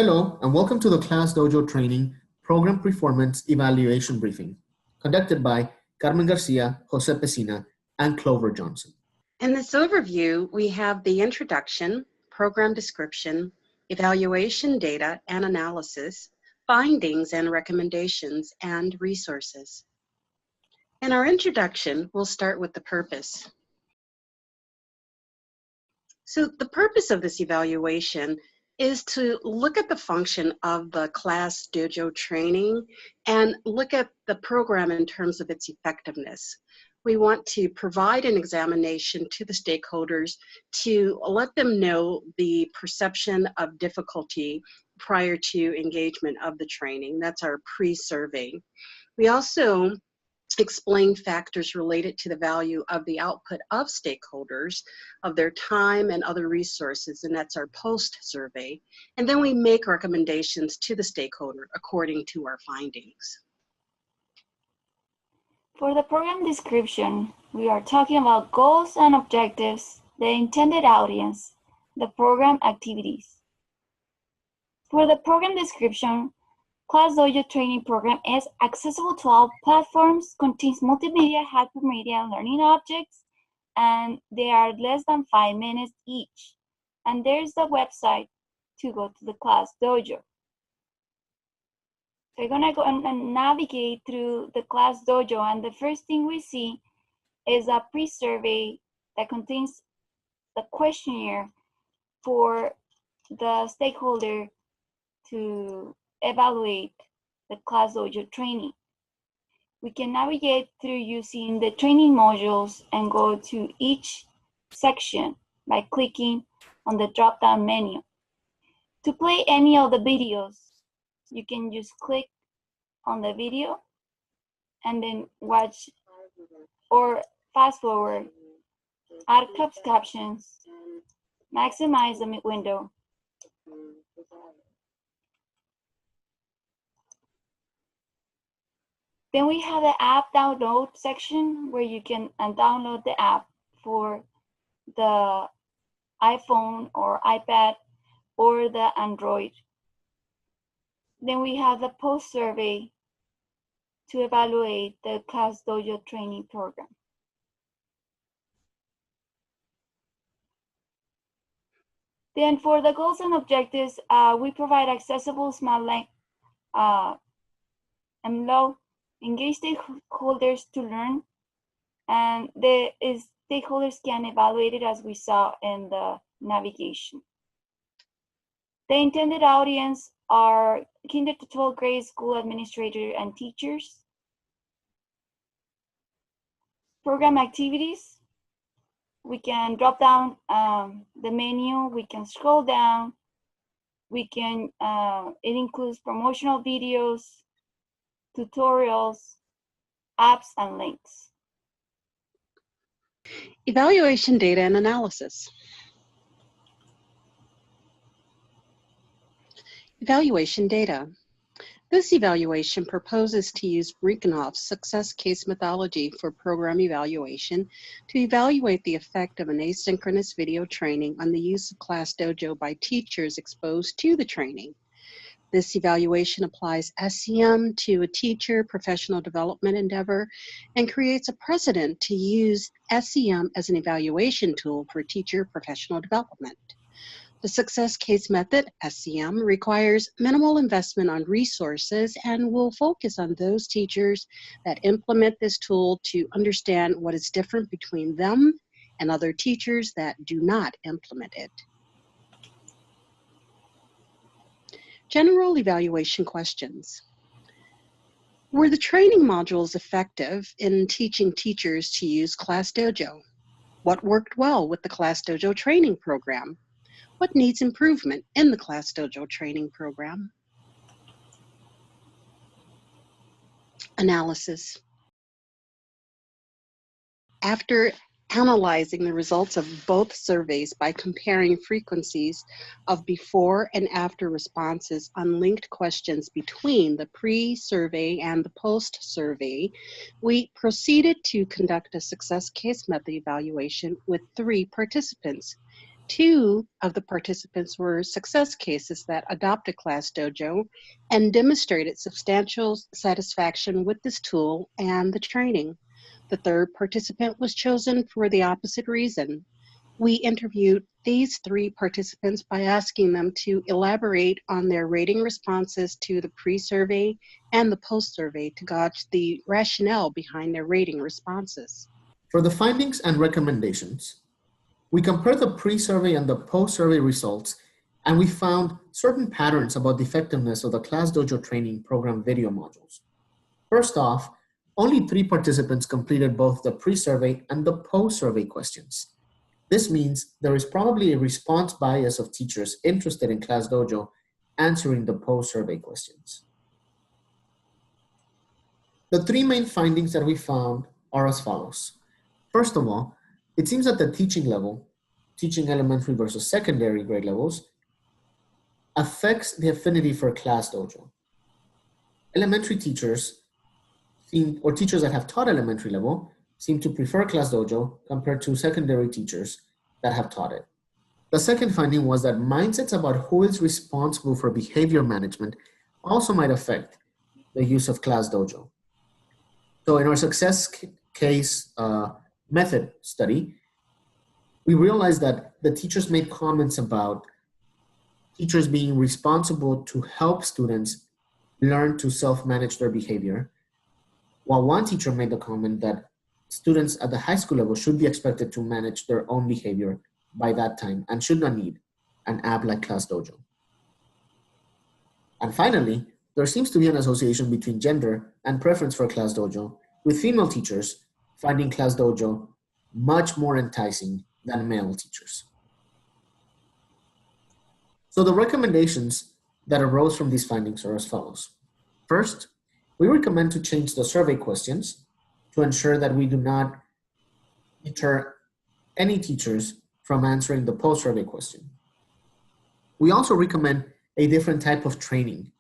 Hello, and welcome to the Class Dojo Training Program Performance Evaluation Briefing, conducted by Carmen Garcia, Jose Pesina, and Clover Johnson. In this overview, we have the introduction, program description, evaluation data and analysis, findings and recommendations, and resources. In our introduction, we'll start with the purpose. So the purpose of this evaluation is to look at the function of the Class Dojo training and look at the program in terms of its effectiveness. We want to provide an examination to the stakeholders to let them know the perception of difficulty prior to engagement of the training. That's our pre-survey. We also explain factors related to the value of the output of stakeholders, of their time and other resources, and that's our post-survey. And then we make recommendations to the stakeholder according to our findings. For the program description, we are talking about goals and objectives, the intended audience, the program activities. For the program description, Class Dojo training program is accessible to all platforms, contains multimedia, hypermedia learning objects, and they are less than 5 minutes each. And there's the website to go to the Class Dojo. So we're gonna go and navigate through the Class Dojo, and the first thing we see is a pre-survey that contains the questionnaire for the stakeholder to evaluate the Class Dojo training. We can navigate through using the training modules and go to each section by clicking on the drop-down menu. To play any of the videos, you can just click on the video and then watch or fast forward, add closed captions, maximize the window. Then we have the app download section where you can download the app for the iPhone or iPad or the Android. Then we have the post survey to evaluate the Class Dojo training program. Then for the goals and objectives, we provide accessible, smart and low engage stakeholders to learn, and the stakeholders can evaluate it as we saw in the navigation. The intended audience are kinder to 12th grade school administrators and teachers. Program activities, we can drop down the menu, we can scroll down, we can, it includes promotional videos, tutorials, apps, and links. Evaluation data and analysis. Evaluation data. This evaluation proposes to use Brinkenhoff's success case methodology for program evaluation to evaluate the effect of an asynchronous video training on the use of Class Dojo by teachers exposed to the training. This evaluation applies SCM to a teacher professional development endeavor and creates a precedent to use SCM as an evaluation tool for teacher professional development. The success case method, SCM, requires minimal investment on resources and will focus on those teachers that implement this tool to understand what is different between them and other teachers that do not implement it. General evaluation questions. Were the training modules effective in teaching teachers to use Class Dojo? What worked well with the Class Dojo training program? What needs improvement in the Class Dojo training program? Analysis. After analyzing the results of both surveys by comparing frequencies of before and after responses on linked questions between the pre-survey and the post-survey, we proceeded to conduct a success case method evaluation with 3 participants, 2 of the participants were success cases that adopted ClassDojo and demonstrated substantial satisfaction with this tool and the training. The third participant was chosen for the opposite reason. We interviewed these 3 participants by asking them to elaborate on their rating responses to the pre-survey and the post-survey to gauge the rationale behind their rating responses. For the findings and recommendations, we compared the pre-survey and the post-survey results, and we found certain patterns about the effectiveness of the ClassDojo training program video modules. First off, only 3 participants completed both the pre-survey and the post-survey questions. This means there is probably a response bias of teachers interested in ClassDojo answering the post-survey questions. The 3 main findings that we found are as follows. First of all, it seems that the teaching level, teaching elementary versus secondary grade levels, affects the affinity for ClassDojo. Elementary teachers or teachers that have taught elementary level seem to prefer ClassDojo compared to secondary teachers that have taught it. The second finding was that mindsets about who is responsible for behavior management also might affect the use of ClassDojo. So in our success case method study, we realized that the teachers made comments about teachers being responsible to help students learn to self-manage their behavior, while one teacher made the comment that students at the high school level should be expected to manage their own behavior by that time and should not need an app like ClassDojo. And finally, there seems to be an association between gender and preference for ClassDojo, with female teachers finding ClassDojo much more enticing than male teachers. So the recommendations that arose from these findings are as follows. First, we recommend to change the survey questions to ensure that we do not deter any teachers from answering the post-survey question. We also recommend a different type of training.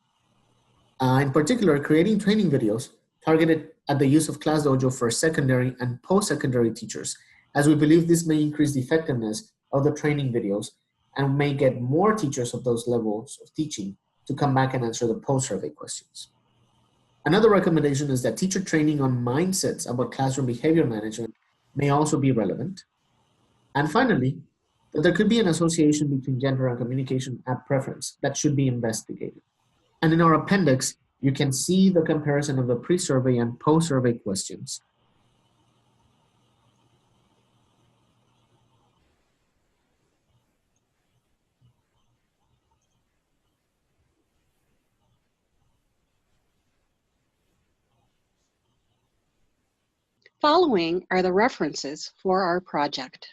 In particular, creating training videos targeted at the use of ClassDojo for secondary and post-secondary teachers, as we believe this may increase the effectiveness of the training videos and may get more teachers of those levels of teaching to come back and answer the post-survey questions. Another recommendation is that teacher training on mindsets about classroom behavior management may also be relevant. And finally, that there could be an association between gender and communication app preference that should be investigated. And in our appendix, you can see the comparison of the pre-survey and post-survey questions. Following are the references for our project.